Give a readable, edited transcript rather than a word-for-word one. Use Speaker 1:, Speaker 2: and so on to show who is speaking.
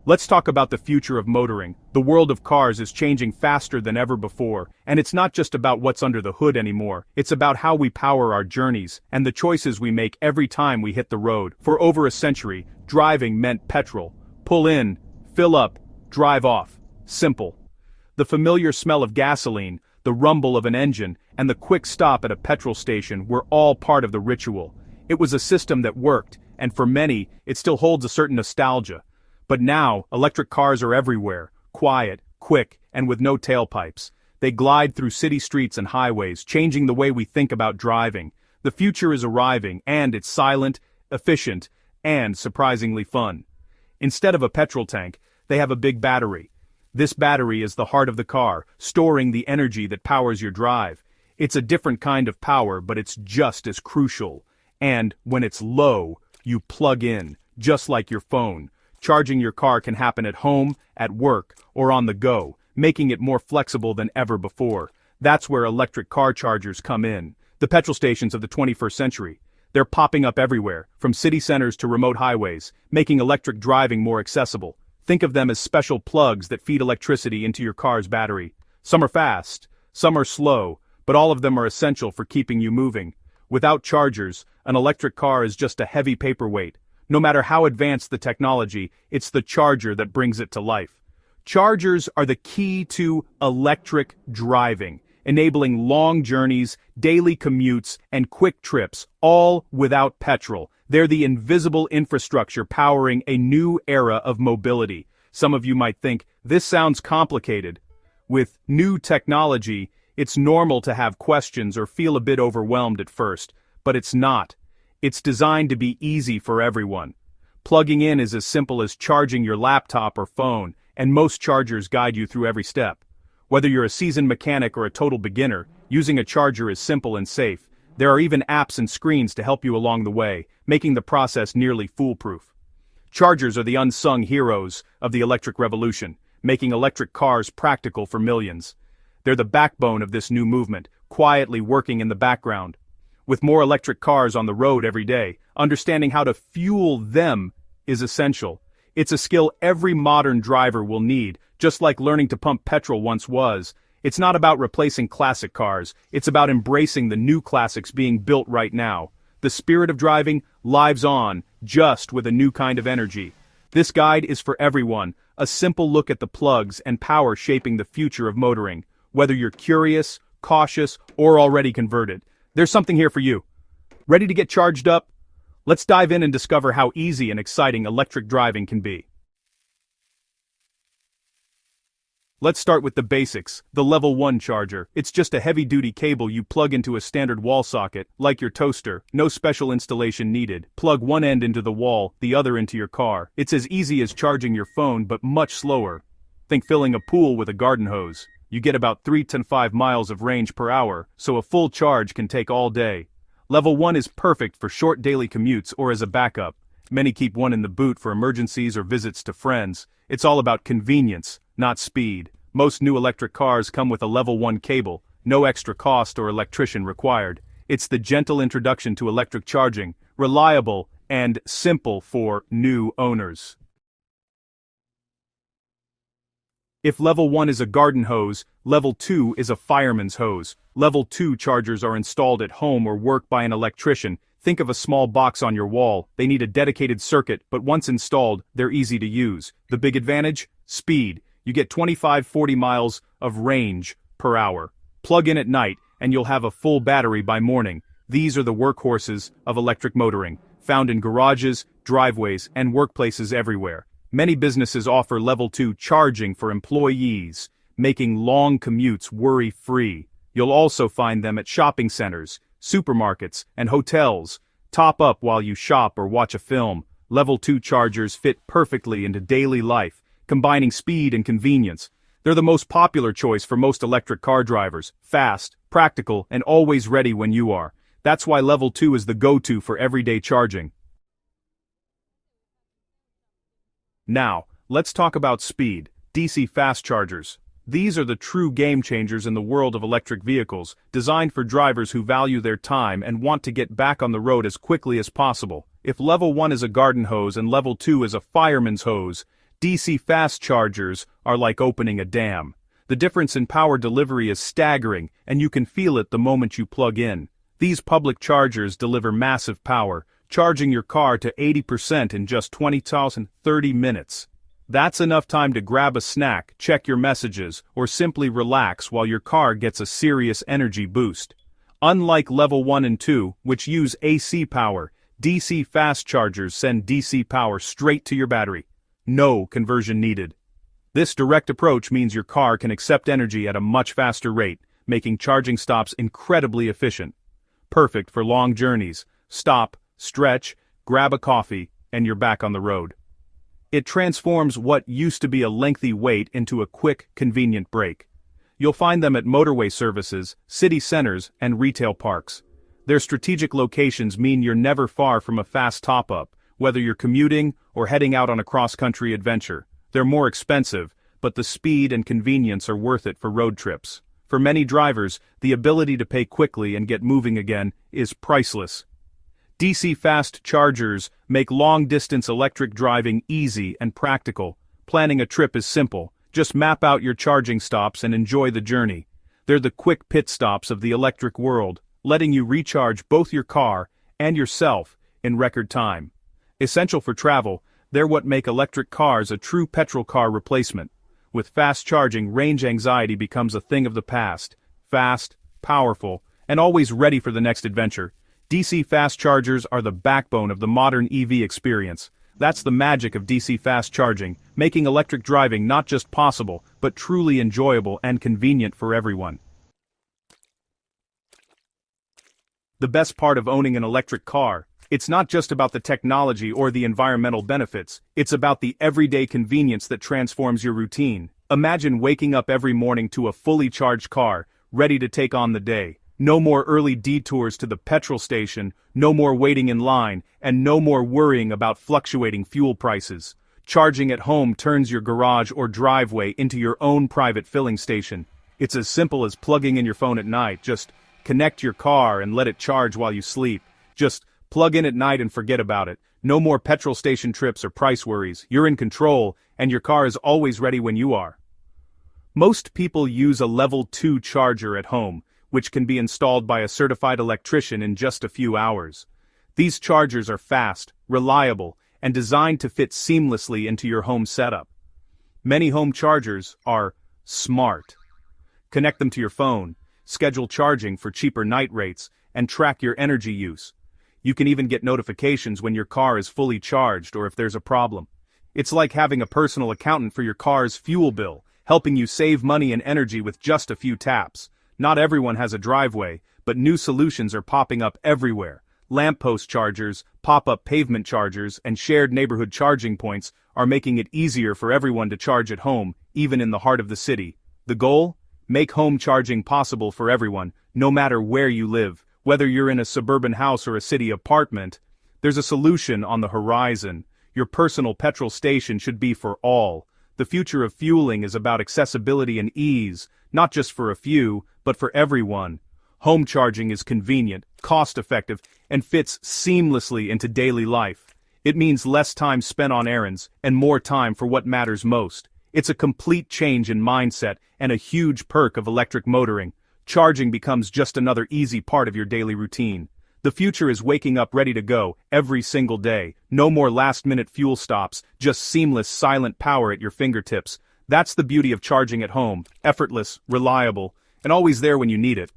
Speaker 1: Let's talk about the future of motoring. The world of cars is changing faster than ever before, and it's not just about what's under the hood anymore. It's about how we power our journeys, and the choices we make every time we hit the road. For over a century, driving meant petrol. Pull in, fill up, drive off. Simple. The familiar smell of gasoline, the rumble of an engine, and the quick stop at a petrol station were all part of the ritual. It was a system that worked, and for many, it still holds a certain nostalgia. But now, electric cars are everywhere, quiet, quick, and with no tailpipes. They glide through city streets and highways, changing the way we think about driving. The future is arriving, and it's silent, efficient, and surprisingly fun. Instead of a petrol tank, they have a big battery. This battery is the heart of the car, storing the energy that powers your drive. It's a different kind of power, but it's just as crucial. And when it's low, you plug in, just like your phone. Charging your car can happen at home, at work, or on the go, making it more flexible than ever before. That's where electric car chargers come in. The petrol stations of the 21st century. They're popping up everywhere, from city centers to remote highways, making electric driving more accessible. Think of them as special plugs that feed electricity into your car's battery. Some are fast, some are slow, but all of them are essential for keeping you moving. Without chargers, an electric car is just a heavy paperweight. No matter how advanced the technology, it's the charger that brings it to life. Chargers are the key to electric driving, enabling long journeys, daily commutes, and quick trips, all without petrol. They're the invisible infrastructure powering a new era of mobility. Some of you might think, this sounds complicated. With new technology, it's normal to have questions or feel a bit overwhelmed at first, but it's not. It's designed to be easy for everyone. Plugging in is as simple as charging your laptop or phone, and most chargers guide you through every step. Whether you're a seasoned mechanic or a total beginner, using a charger is simple and safe. There are even apps and screens to help you along the way, making the process nearly foolproof. Chargers are the unsung heroes of the electric revolution, making electric cars practical for millions. They're the backbone of this new movement, quietly working in the background. With more electric cars on the road every day, understanding how to fuel them is essential. It's a skill every modern driver will need, just like learning to pump petrol once was. It's not about replacing classic cars, it's about embracing the new classics being built right now. The spirit of driving lives on, just with a new kind of energy. This guide is for everyone, a simple look at the plugs and power shaping the future of motoring. Whether you're curious, cautious, or already converted, there's something here for you. Ready to get charged up? Let's dive in and discover how easy and exciting electric driving can be. Let's start with the basics, the level 1 charger. It's just a heavy-duty cable you plug into a standard wall socket, like your toaster. No special installation needed. Plug one end into the wall, the other into your car. It's as easy as charging your phone, but much slower. Think filling a pool with a garden hose. You get about 3 to 5 miles of range per hour, so a full charge can take all day. Level 1 is perfect for short daily commutes or as a backup. Many keep one in the boot for emergencies or visits to friends. It's all about convenience, not speed. Most new electric cars come with a level 1 cable, no extra cost or electrician required. It's the gentle introduction to electric charging, reliable and simple for new owners. If level 1 is a garden hose, level 2 is a fireman's hose. Level 2 chargers are installed at home or work by an electrician. Think of a small box on your wall. They need a dedicated circuit, but once installed, they're easy to use. The big advantage? Speed. You get 25-40 miles of range per hour. Plug in at night, and you'll have a full battery by morning. These are the workhorses of electric motoring, found in garages, driveways, and workplaces everywhere. Many businesses offer level 2 charging for employees, making long commutes worry-free. You'll also find them at shopping centers, supermarkets, and hotels. Top up while you shop or watch a film. Level 2 chargers fit perfectly into daily life, combining speed and convenience. They're the most popular choice for most electric car drivers. Fast, practical, and always ready when you are. That's why level 2 is the go-to for everyday charging. Now, let's talk about speed. DC fast chargers. These are the true game changers in the world of electric vehicles, designed for drivers who value their time and want to get back on the road as quickly as possible. If level 1 is a garden hose and level 2 is a fireman's hose, DC fast chargers are like opening a dam. The difference in power delivery is staggering, and you can feel it the moment you plug in. These public chargers deliver massive power, charging your car to 80% in just 30 minutes. That's enough time to grab a snack, check your messages, or simply relax while your car gets a serious energy boost. Unlike level 1 and 2, which use AC power, DC fast chargers send DC power straight to your battery. No conversion needed. This direct approach means your car can accept energy at a much faster rate, making charging stops incredibly efficient. Perfect for long journeys. Stop, stretch, grab a coffee, and you're back on the road. It transforms what used to be a lengthy wait into a quick, convenient break. You'll find them at motorway services, city centers, and retail parks. Their strategic locations mean you're never far from a fast top-up, whether you're commuting or heading out on a cross-country adventure. They're more expensive, but the speed and convenience are worth it for road trips. For many drivers, the ability to pay quickly and get moving again is priceless. DC fast chargers make long-distance electric driving easy and practical. Planning a trip is simple. Just map out your charging stops and enjoy the journey. They're the quick pit stops of the electric world, letting you recharge both your car and yourself in record time. Essential for travel, they're what make electric cars a true petrol car replacement. With fast charging, range anxiety becomes a thing of the past. Fast, powerful, and always ready for the next adventure. DC fast chargers are the backbone of the modern EV experience. That's the magic of DC fast charging, making electric driving not just possible, but truly enjoyable and convenient for everyone. The best part of owning an electric car, it's not just about the technology or the environmental benefits, it's about the everyday convenience that transforms your routine. Imagine waking up every morning to a fully charged car, ready to take on the day. No more early detours to the petrol station, no more waiting in line, and no more worrying about fluctuating fuel prices. Charging at home turns your garage or driveway into your own private filling station. It's as simple as plugging in your phone at night. Just connect your car and let it charge while you sleep. Just plug in at night and forget about it. No more petrol station trips or price worries. You're in control, and your car is always ready when you are. Most people use a level 2 charger at home, which can be installed by a certified electrician in just a few hours. These chargers are fast, reliable, and designed to fit seamlessly into your home setup. Many home chargers are smart. Connect them to your phone, schedule charging for cheaper night rates, and track your energy use. You can even get notifications when your car is fully charged or if there's a problem. It's like having a personal accountant for your car's fuel bill, helping you save money and energy with just a few taps. Not everyone has a driveway, but new solutions are popping up everywhere. Lamppost chargers, pop-up pavement chargers, and shared neighborhood charging points are making it easier for everyone to charge at home, even in the heart of the city. The goal? Make home charging possible for everyone, no matter where you live. Whether you're in a suburban house or a city apartment, there's a solution on the horizon. Your personal petrol station should be for all. The future of fueling is about accessibility and ease, not just for a few, but for everyone. Home charging is convenient, cost-effective, and fits seamlessly into daily life. It means less time spent on errands, and more time for what matters most. It's a complete change in mindset, and a huge perk of electric motoring. Charging becomes just another easy part of your daily routine. The future is waking up ready to go, every single day. No more last-minute fuel stops, just seamless, silent power at your fingertips. That's the beauty of charging at home. Effortless, reliable, and always there when you need it.